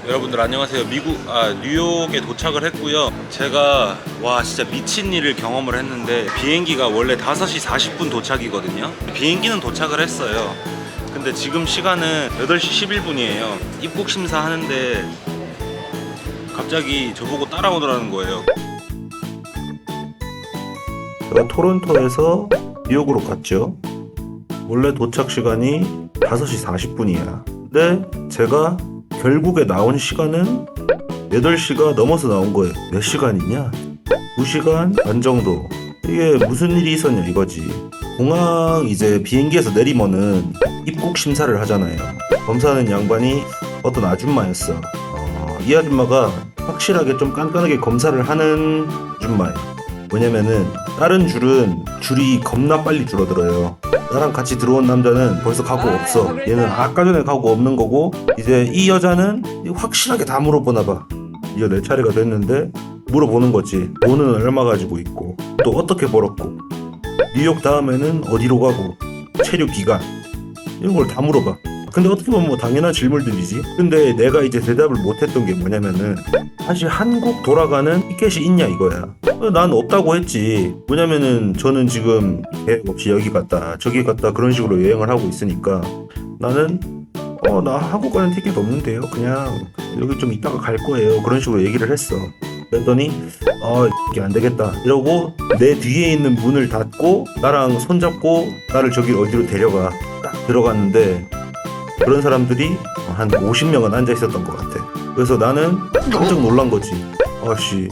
여러분들 안녕하세요. 뉴욕에 도착을 했고요. 제가 진짜 미친 일을 경험을 했는데, 비행기가 원래 5시 40분 도착이거든요. 비행기는 도착을 했어요. 근데 지금 시간은 8시 11분이에요 입국 심사 하는데 갑자기 저보고 따라오더라는 거예요. 제가 토론토에서 뉴욕으로 갔죠. 원래 도착 시간이 5시 40분이야. 근데 제가 결국에 나온 시간은 8시가 넘어서 나온 거예요. 몇 시간이냐? 2시간 반 정도. 이게 무슨 일이 있었냐 이거지. 공항 이제 비행기에서 내리면은 입국 심사를 하잖아요. 검사하는 양반이 어떤 아줌마였어. 이 아줌마가 확실하게 좀 깐깐하게 검사를 하는 아줌마예요. 뭐냐면은 다른 줄이 겁나 빨리 줄어들어요. 나랑 같이 들어온 남자는 벌써 가고 없어. 얘는 아까 전에 가고 없는 거고, 이제 이 여자는 확실하게 다 물어보나 봐. 이제 내 차례가 됐는데 물어보는 거지. 돈은 얼마 가지고 있고, 또 어떻게 벌었고, 뉴욕 다음에는 어디로 가고, 체류 기간, 이런 걸 다 물어봐. 근데 어떻게 보면 뭐 당연한 질문들이지. 근데 내가 이제 대답을 못했던 게 뭐냐면은, 사실 한국 돌아가는 티켓이 있냐 이거야. 난 없다고 했지. 뭐냐면은 저는 지금 계획 없이 여기 갔다 저기 갔다 그런 식으로 여행을 하고 있으니까, 나는 나 한국 가는 티켓 없는데요, 그냥 여기 좀 이따가 갈 거예요, 그런 식으로 얘기를 했어. 그랬더니 이게 안 되겠다 이러고 내 뒤에 있는 문을 닫고 나랑 손잡고 나를 저기 어디로 데려가. 딱 들어갔는데 그런 사람들이 한 50명은 앉아 있었던 것 같아. 그래서 나는 깜짝 놀란 거지. 아씨,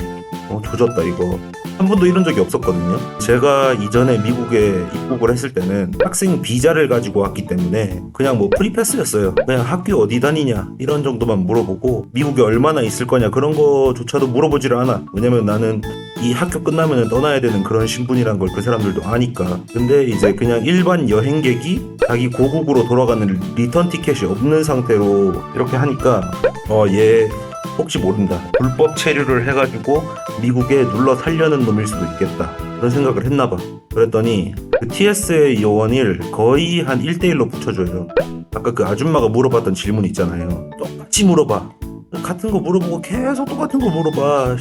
조졌다 이거. 한 번도 이런 적이 없었거든요. 제가 이전에 미국에 입국을 했을 때는 학생 비자를 가지고 왔기 때문에 그냥 뭐 프리패스였어요. 그냥 학교 어디 다니냐 이런 정도만 물어보고, 미국에 얼마나 있을 거냐 그런 거조차도 물어보지를 않아. 왜냐면 나는 이 학교 끝나면 떠나야 되는 그런 신분이란 걸 그 사람들도 아니까. 근데 이제 그냥 일반 여행객이 자기 고국으로 돌아가는 리턴 티켓이 없는 상태로 이렇게 하니까 얘 혹시 모른다, 불법 체류를 해가지고 미국에 눌러 살려는 놈일 수도 있겠다, 그런 생각을 했나봐. 그랬더니 그 TSA 요원을 거의 한 1대1로 붙여줘요. 아까 그 아줌마가 물어봤던 질문 있잖아요, 똑같이 물어봐. 같은 거 물어보고 계속 똑같은 거 물어봐.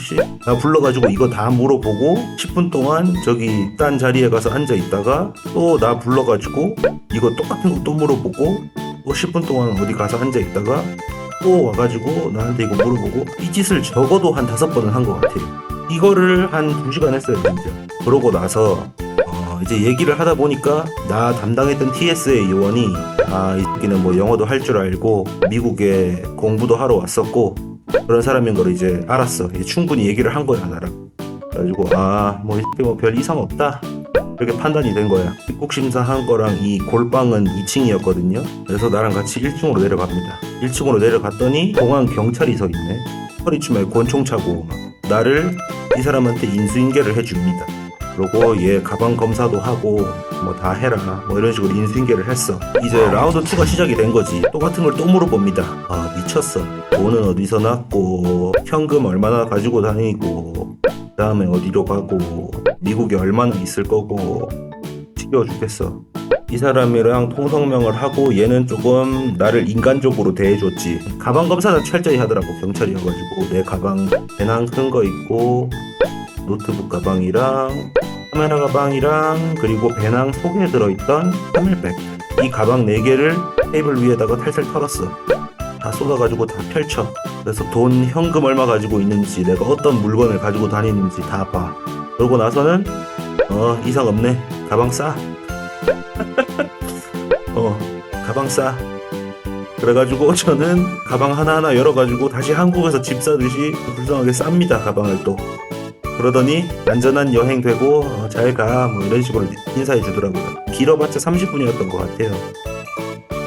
나 불러가지고 이거 다 물어보고 10분 동안 저기 딴 자리에 가서 앉아 있다가 또 나 불러가지고 이거 똑같은 거 또 물어보고 또 10분 동안 어디 가서 앉아 있다가 또 와가지고 나한테 이거 물어보고, 이 짓을 적어도 한 5번은 한 것 같아요. 이거를 한 2시간 했어요 진짜. 그러고 나서 이제 얘기를 하다 보니까 나 담당했던 TSA 요원이 이 새끼는 뭐 영어도 할 줄 알고 미국에 공부도 하러 왔었고 그런 사람인 걸 이제 알았어. 이제 충분히 얘기를 한 거야 나랑. 그래가지고 뭐 이 새끼 뭐 별 이상 없다 이렇게 판단이 된 거야. 입국 심사한 거랑 이 골방은 2층이었거든요. 그래서 나랑 같이 1층으로 내려갑니다. 1층으로 내려갔더니 공항 경찰이 서 있네. 허리춤에 권총 차고 막 나를 이 사람한테 인수인계를 해줍니다. 그러고 얘 가방 검사도 하고 뭐 다 해라 뭐 이런 식으로 인수인계를 했어. 이제 라운드 2가 시작이 된 거지. 똑같은 걸 또 물어봅니다. 미쳤어. 돈은 어디서 났고, 현금 얼마나 가지고 다니고, 그다음에 어디로 가고, 미국에 얼마나 있을 거고. 지겨워 죽겠어. 이 사람이랑 통성명을 하고 얘는 조금 나를 인간적으로 대해줬지. 가방 검사는 철저히 하더라고, 경찰이어가지고. 내 가방 배낭 큰 거 있고, 노트북 가방이랑 카메라 가방이랑 그리고 배낭 속에 들어있던 카멜백, 이 가방 4개를 테이블 위에다가 탈탈 털었어. 다 쏟아가지고 다 펼쳐. 그래서 돈, 현금 얼마 가지고 있는지, 내가 어떤 물건을 가지고 다니는지 다 봐. 그러고 나서는 이상 없네, 가방 싸. 가방 싸. 그래가지고 저는 가방 하나하나 열어가지고 다시 한국에서 집 싸듯이 불쌍하게 쌉니다, 가방을 또. 그러더니 안전한 여행 되고 잘 가 뭐 이런 식으로 인사해 주더라고요. 길어봤자 30분이었던 것 같아요.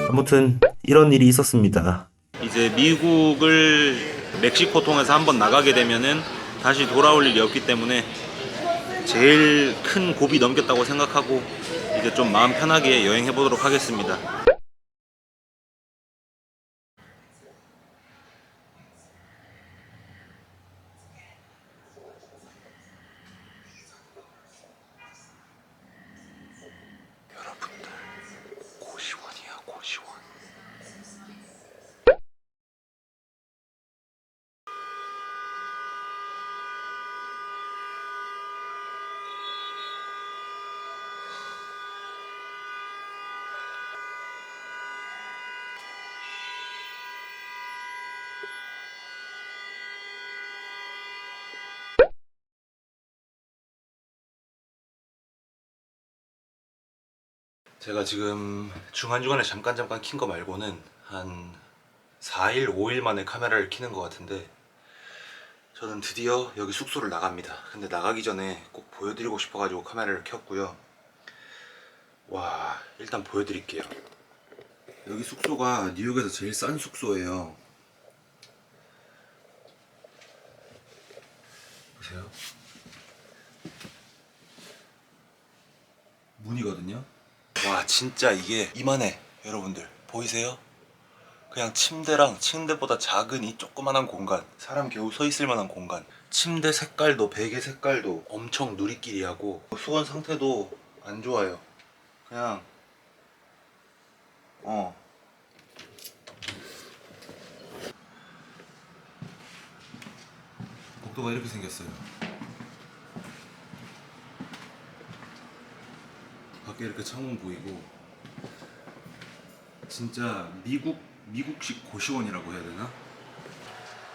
아무튼 이런 일이 있었습니다. 이제 미국을 멕시코 통해서 한번 나가게 되면은 다시 돌아올 일이 없기 때문에 제일 큰 고비 넘겼다고 생각하고 이제 좀 마음 편하게 여행해 보도록 하겠습니다. 제가 지금 중간중간에 잠깐 킨 거 말고는 한 4일, 5일 만에 카메라를 켜는 것 같은데 저는 드디어 여기 숙소를 나갑니다. 근데 나가기 전에 꼭 보여드리고 싶어가지고 카메라를 켰고요. 와, 일단 보여드릴게요. 여기 숙소가 뉴욕에서 제일 싼 숙소예요. 보세요. 문이거든요. 와, 진짜 이게 이만해. 여러분들 보이세요? 그냥 침대보다 작은 이 조그만한 공간, 사람 겨우 서 있을 만한 공간. 침대 색깔도 베개 색깔도 엄청 누리끼리하고 수건 상태도 안 좋아요. 그냥 복도가 이렇게 생겼어요. 밖에 이렇게 창문 보이고 진짜 미국식 고시원이라고 해야 되나?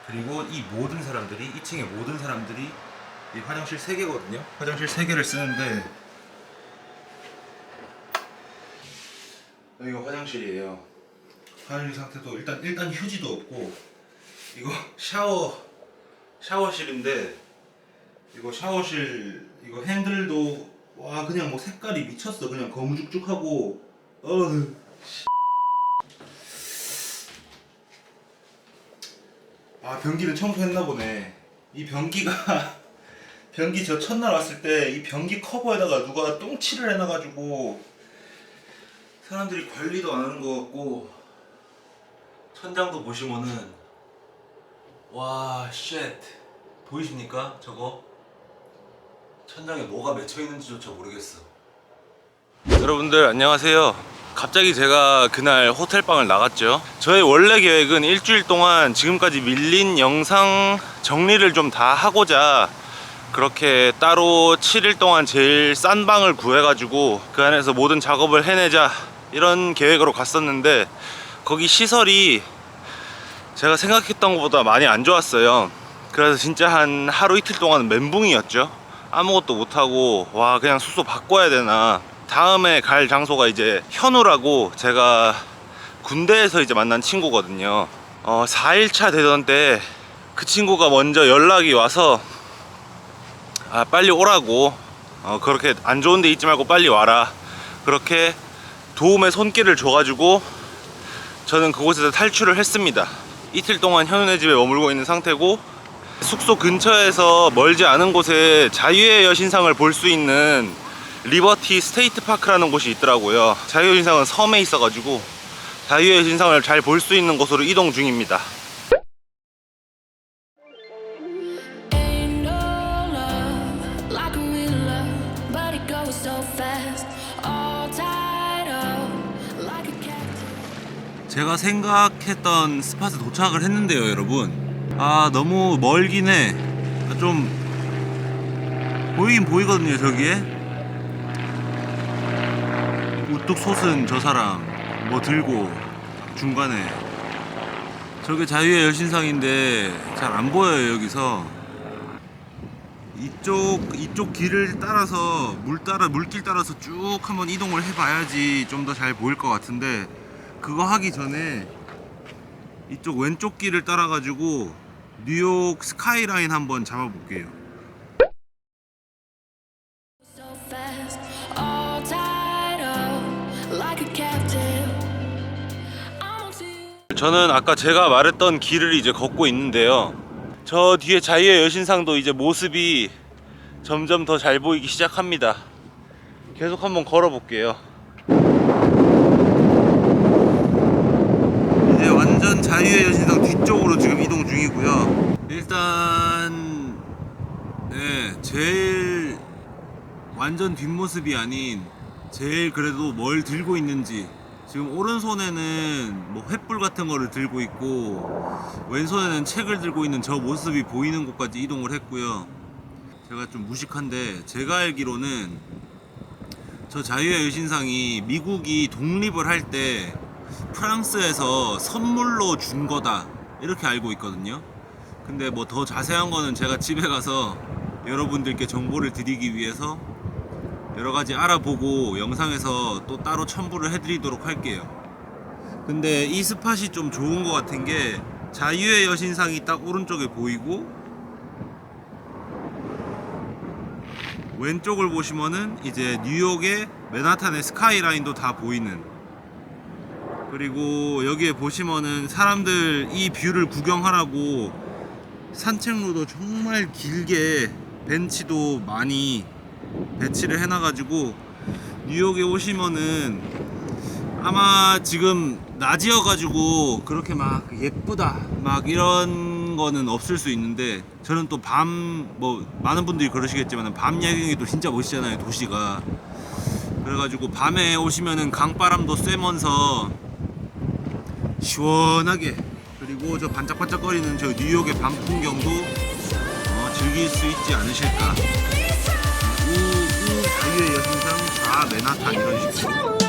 그리고 이 모든 사람들이 2층의 모든 사람들이 이 화장실 3개거든요. 화장실 3개를 쓰는데 여기가 화장실이에요. 화장실 상태도 일단 휴지도 없고 이거 샤워실인데 이거 샤워실 이거 핸들도 와 그냥 뭐 색깔이 미쳤어. 그냥 거무죽죽하고 아 변기는 청소했나 보네. 이 변기가 변기 저 첫날 왔을 때 이 변기 커버에다가 누가 똥칠을 해놔가지고 사람들이 관리도 안 하는 것 같고 천장도 보시면은 와 쉣 보이십니까 저거? 천장에 뭐가 맺혀 있는지조차 모르겠어. 여러분들 안녕하세요. 갑자기 제가 그날 호텔방을 나갔죠. 저의 원래 계획은 일주일 동안 지금까지 밀린 영상 정리를 좀 다 하고자 그렇게 따로 7일 동안 제일 싼 방을 구해가지고 그 안에서 모든 작업을 해내자 이런 계획으로 갔었는데 거기 시설이 제가 생각했던 것보다 많이 안 좋았어요. 그래서 진짜 한 하루 이틀 동안 멘붕이었죠. 아무것도 못하고 와 그냥 숙소 바꿔야 되나. 다음에 갈 장소가 이제 현우라고 제가 군대에서 이제 만난 친구거든요. 4일차 되던 때 그 친구가 먼저 연락이 와서 빨리 오라고 그렇게 안 좋은 데 있지 말고 빨리 와라 그렇게 도움의 손길을 줘가지고 저는 그곳에서 탈출을 했습니다. 이틀 동안 현우네 집에 머물고 있는 상태고 숙소 근처에서 멀지 않은 곳에 자유의 여신상을 볼 수 있는 리버티 스테이트 파크라는 곳이 있더라고요. 자유의 여신상은 섬에 있어가지고 자유의 여신상을 잘 볼 수 있는 곳으로 이동 중입니다. 제가 생각했던 스팟에 도착을 했는데요 여러분, 너무 멀긴 해. 좀 보이긴 보이거든요. 저기에 우뚝 솟은 저 사람 뭐 들고 중간에 저게 자유의 여신상인데 잘 안 보여요. 여기서 이쪽 길을 따라서 물길 따라서 쭉 한번 이동을 해봐야지 좀 더 잘 보일 것 같은데 그거 하기 전에 이쪽 왼쪽 길을 따라 가지고 뉴욕 스카이라인 한번 잡아볼게요. 저는 아까 제가 말했던 길을 이제 걷고 있는데요. 저 뒤에 자유의 여신상도 이제 모습이 점점 더 잘 보이기 시작합니다. 계속 한번 걸어볼게요. 이제 완전 자유의 여신상 뒤쪽으로 지금 이동 중이고요. 일단 제일 완전 뒷모습이 아닌 제일 그래도 뭘 들고 있는지, 지금 오른손에는 뭐 횃불 같은 거를 들고 있고 왼손에는 책을 들고 있는 저 모습이 보이는 곳까지 이동을 했고요. 제가 좀 무식한데 제가 알기로는 저 자유의 여신상이 미국이 독립을 할 때 프랑스에서 선물로 준 거다 이렇게 알고 있거든요. 근데 뭐 더 자세한 거는 제가 집에 가서 여러분들께 정보를 드리기 위해서 여러 가지 알아보고 영상에서 또 따로 첨부를 해드리도록 할게요. 근데 이 스팟이 좀 좋은 것 같은 게 자유의 여신상이 딱 오른쪽에 보이고 왼쪽을 보시면은 이제 뉴욕의 맨하탄의 스카이라인도 다 보이는, 그리고 여기에 보시면은 사람들 이 뷰를 구경하라고 산책로도 정말 길게 벤치도 많이 배치를 해놔가지고 뉴욕에 오시면은 아마 지금 낮이어가지고 그렇게 막 예쁘다 막 이런 거는 없을 수 있는데, 저는 또 밤, 뭐 많은 분들이 그러시겠지만 밤 야경이 또 진짜 멋있잖아요 도시가. 그래가지고 밤에 오시면은 강바람도 쐬면서 시원하게, 그리고 저 반짝반짝거리는 저 뉴욕의 밤 풍경도 즐길 수 있지 않으실까. 우 자유의 여신상 좌 맨하탄 이런 식으로